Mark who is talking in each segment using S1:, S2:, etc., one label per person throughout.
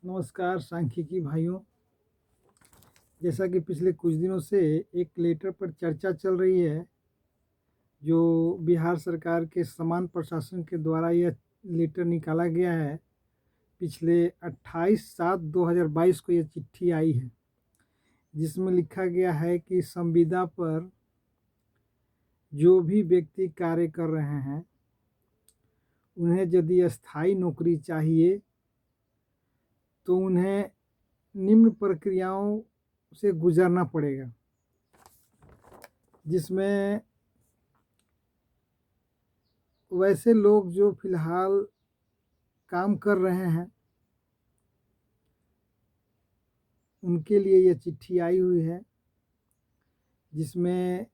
S1: नमस्कार सांख्यिकी भाइयों। जैसा कि पिछले कुछ दिनों से एक लेटर पर चर्चा चल रही है, जो बिहार सरकार के समान प्रशासन के द्वारा यह लेटर निकाला गया है। पिछले 28/7/2022 को यह चिट्ठी आई है, जिसमें लिखा गया है कि संविदा पर जो भी व्यक्ति कार्य कर रहे हैं, उन्हें यदि अस्थायी नौकरी चाहिए तो उन्हें निम्न प्रक्रियाओं से गुजरना पड़ेगा, जिसमें वैसे लोग जो फिलहाल काम कर रहे हैं उनके लिए यह चिट्ठी आई हुई है, जिसमें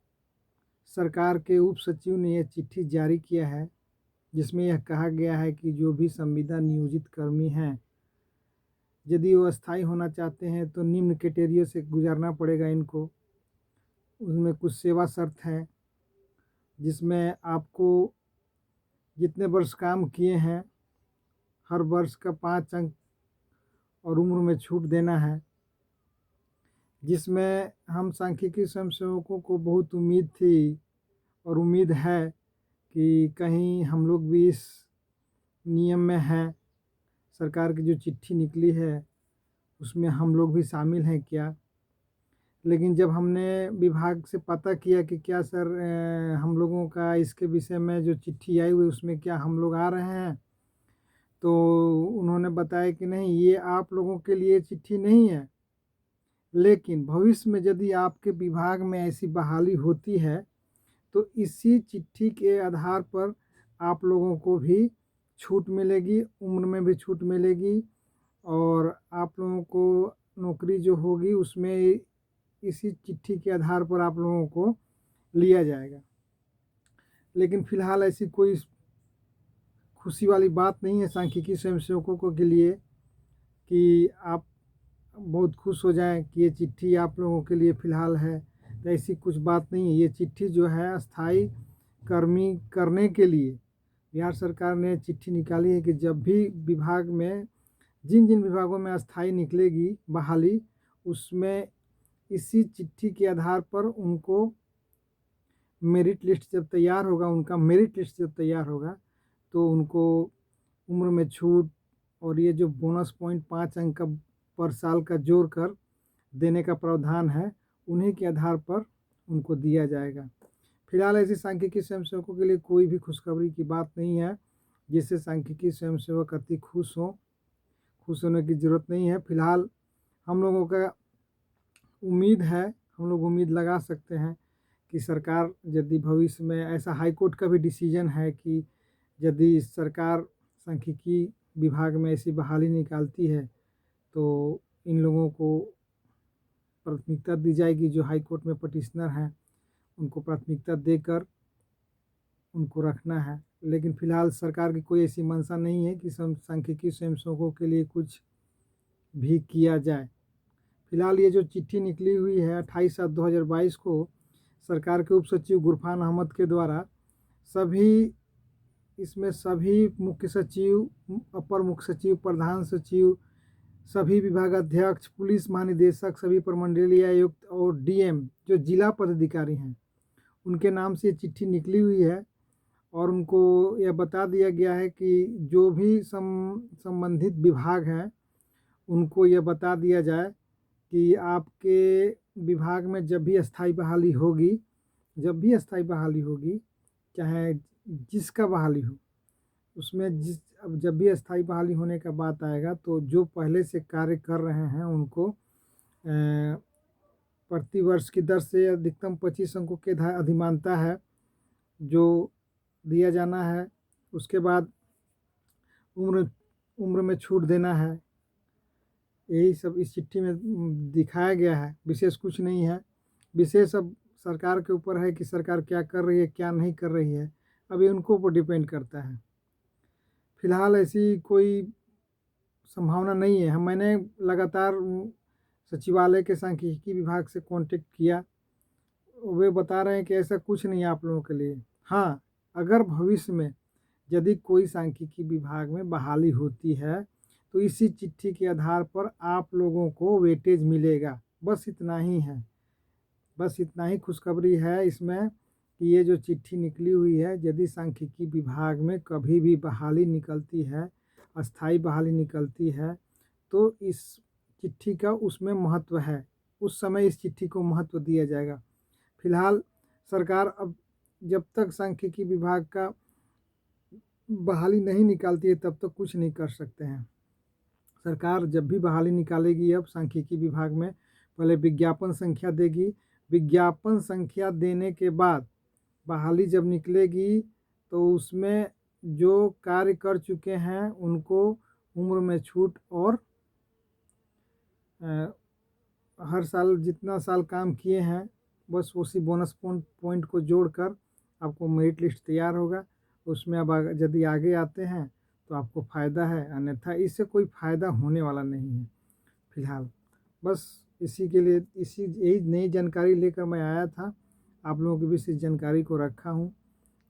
S1: सरकार के उप सचिव ने यह चिट्ठी जारी किया है, जिसमें यह कहा गया है कि जो भी संविदा नियोजित कर्मी हैं, यदि वो अस्थायी होना चाहते हैं तो निम्न क्राइटेरिया से गुजरना पड़ेगा इनको। उसमें कुछ सेवा शर्त हैं, जिसमें आपको जितने वर्ष काम किए हैं हर वर्ष का 5 अंक और उम्र में छूट देना है, जिसमें हम सांख्यिकी स्वयंसेवकों को बहुत उम्मीद थी और उम्मीद है कि कहीं हम लोग भी इस नियम में हैं। सरकार की जो चिट्ठी निकली है उसमें हम लोग भी शामिल हैं क्या। लेकिन जब हमने विभाग से पता किया कि क्या सर हम लोगों का इसके विषय में जो चिट्ठी आई हुई उसमें क्या हम लोग आ रहे हैं, तो उन्होंने बताया कि नहीं, ये आप लोगों के लिए चिट्ठी नहीं है, लेकिन भविष्य में यदि आपके विभाग में ऐसी बहाली होती है तो इसी चिट्ठी के आधार पर आप लोगों को भी छूट मिलेगी, उम्र में भी छूट मिलेगी और आप लोगों को नौकरी जो होगी उसमें इसी चिट्ठी के आधार पर आप लोगों को लिया जाएगा। लेकिन फ़िलहाल ऐसी कोई खुशी वाली बात नहीं है सांख्यिकी स्वयंसेवकों के लिए कि आप बहुत खुश हो जाएं कि ये चिट्ठी आप लोगों के लिए फ़िलहाल है। तो ऐसी कुछ बात नहीं है। ये चिट्ठी जो है अस्थाई कर्मी करने के लिए बिहार सरकार ने चिट्ठी निकाली है कि जब भी विभाग में जिन जिन विभागों में अस्थाई निकलेगी बहाली, उसमें इसी चिट्ठी के आधार पर उनको मेरिट लिस्ट जब तैयार होगा, उनका मेरिट लिस्ट जब तैयार होगा तो उनको उम्र में छूट और ये जो बोनस पॉइंट 5 अंक का पर साल का जोड़ कर देने का प्रावधान है, उन्हीं के आधार पर उनको दिया जाएगा। फिलहाल ऐसी सांख्यिकी स्वयंसेवकों के लिए कोई भी खुशखबरी की बात नहीं है, जिससे सांख्यिकी स्वयंसेवक अति खुश हों। खुश होने की ज़रूरत नहीं है। फिलहाल हम लोगों का उम्मीद है, हम लोग उम्मीद लगा सकते हैं कि सरकार यदि भविष्य में ऐसा हाई कोर्ट का भी डिसीजन है कि यदि सरकार सांख्यिकी विभाग में ऐसी बहाली निकालती है तो इन लोगों को प्राथमिकता दी जाएगी। जो हाई कोर्ट में पटिशनर हैं उनको प्राथमिकता देकर उनको रखना है। लेकिन फ़िलहाल सरकार की कोई ऐसी मंशा नहीं है कि सांख्यिकी स्वयंसेवकों के लिए कुछ भी किया जाए। फिलहाल ये जो चिट्ठी निकली हुई है 28/7/2022 को सरकार के उप सचिव गुरफान अहमद के द्वारा इसमें सभी मुख्य सचिव, अपर मुख्य सचिव, प्रधान सचिव, सभी विभागाध्यक्ष, पुलिस महानिदेशक, सभी प्रमंडलीय आयुक्त और डीएम जो जिला पदाधिकारी हैं उनके नाम से चिट्ठी निकली हुई है और उनको यह बता दिया गया है कि जो भी संबंधित विभाग हैं उनको यह बता दिया जाए कि आपके विभाग में जब भी अस्थाई बहाली होगी, चाहे जिसका बहाली हो, उसमें अब जब भी अस्थाई बहाली होने का बात आएगा तो जो पहले से कार्य कर रहे हैं उनको प्रति वर्ष की दर से अधिकतम 25 अंकों के अधिमानता है जो दिया जाना है। उसके बाद उम्र में छूट देना है। यही सब इस चिट्ठी में दिखाया गया है, विशेष कुछ नहीं है। विशेष अब सरकार के ऊपर है कि सरकार क्या कर रही है, क्या नहीं कर रही है, अभी उनको ऊपर डिपेंड करता है। फिलहाल ऐसी कोई संभावना नहीं है। मैंने लगातार सचिवालय के सांख्यिकी विभाग से कांटेक्ट किया, वे बता रहे हैं कि ऐसा कुछ नहीं है आप लोगों के लिए। हाँ, अगर भविष्य में यदि कोई सांख्यिकी विभाग में बहाली होती है तो इसी चिट्ठी के आधार पर आप लोगों को वेटेज मिलेगा। बस इतना ही है, बस इतना ही खुशखबरी है इसमें कि ये जो चिट्ठी निकली हुई है, यदि सांख्यिकी विभाग में कभी भी बहाली निकलती है, अस्थाई बहाली निकलती है, तो इस चिट्ठी का उसमें महत्व है। उस समय इस चिट्ठी को महत्व दिया जाएगा। फिलहाल सरकार अब जब तक सांख्यिकी विभाग का बहाली नहीं निकालती है तब तक कुछ नहीं कर सकते हैं। सरकार जब भी बहाली निकालेगी अब सांख्यिकी विभाग में, पहले विज्ञापन संख्या देगी। विज्ञापन संख्या देने के बाद बहाली जब निकलेगी तो उसमें जो कार्य कर चुके हैं उनको उम्र में छूट और हर साल जितना साल काम किए हैं बस उसी बोनस पॉइंट को जोड़कर आपको मेरिट लिस्ट तैयार होगा। उसमें अब यदि आगे आते हैं तो आपको फ़ायदा है, अन्यथा इससे कोई फ़ायदा होने वाला नहीं है। फिलहाल बस इसी के लिए यही नई जानकारी लेकर मैं आया था, आप लोगों के बीच इस जानकारी को रखा हूँ।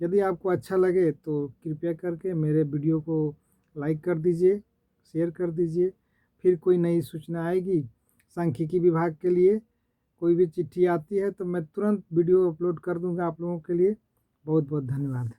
S1: यदि आपको अच्छा लगे तो कृपया करके मेरे वीडियो को लाइक कर दीजिए, शेयर कर दीजिए। फिर कोई नई सूचना आएगी सांख्यिकी विभाग के लिए, कोई भी चिट्ठी आती है तो मैं तुरंत वीडियो अपलोड कर दूंगा आप लोगों के लिए। बहुत बहुत धन्यवाद।